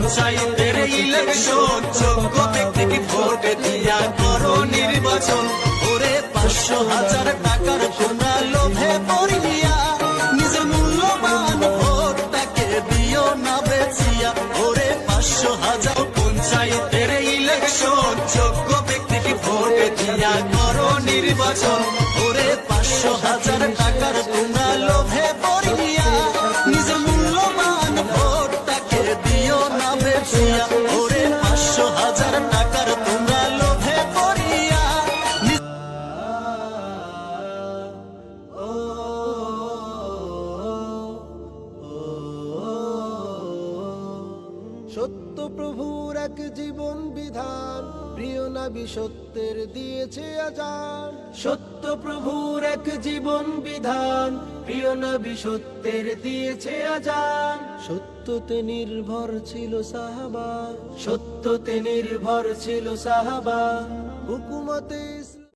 পঞ্চায়েতের ইলেকশন, যোগ্য ব্যক্তিকে ভোট দিয়া করো নির্বাচন। ওরে 500,000 টাকার তোমরা লোভে পড়িয়া নিজের মূল্যবান ভোটটাকে দিও না বেচিয়া। ওরে 500,000 পঞ্চায়েতের ইলেকশন, যোগ্য ব্যক্তিকে ভোট দিয়া করো নির্বাচন। ওরে 500,000 টাকার তোমরা লোভে পড়িয়া নিজের মূল্যবান ভোটটাকে দিও না বেচিয়া। ওরে 500,000 টাকার তোমরা লোভে পড়িয়া সত্য প্রভুর এক জীবন বিধান, প্রিয় নবী সত্যের দিয়েছে আজান। সত্য প্রভুর এক জীবন বিধান, প্রিয় নবী সত্যের দিয়েছে আজান। সত্যতে নির্ভর ছিল সাহাবা, সত্যতে নির্ভর ছিল সাহাবা। হুকুমতে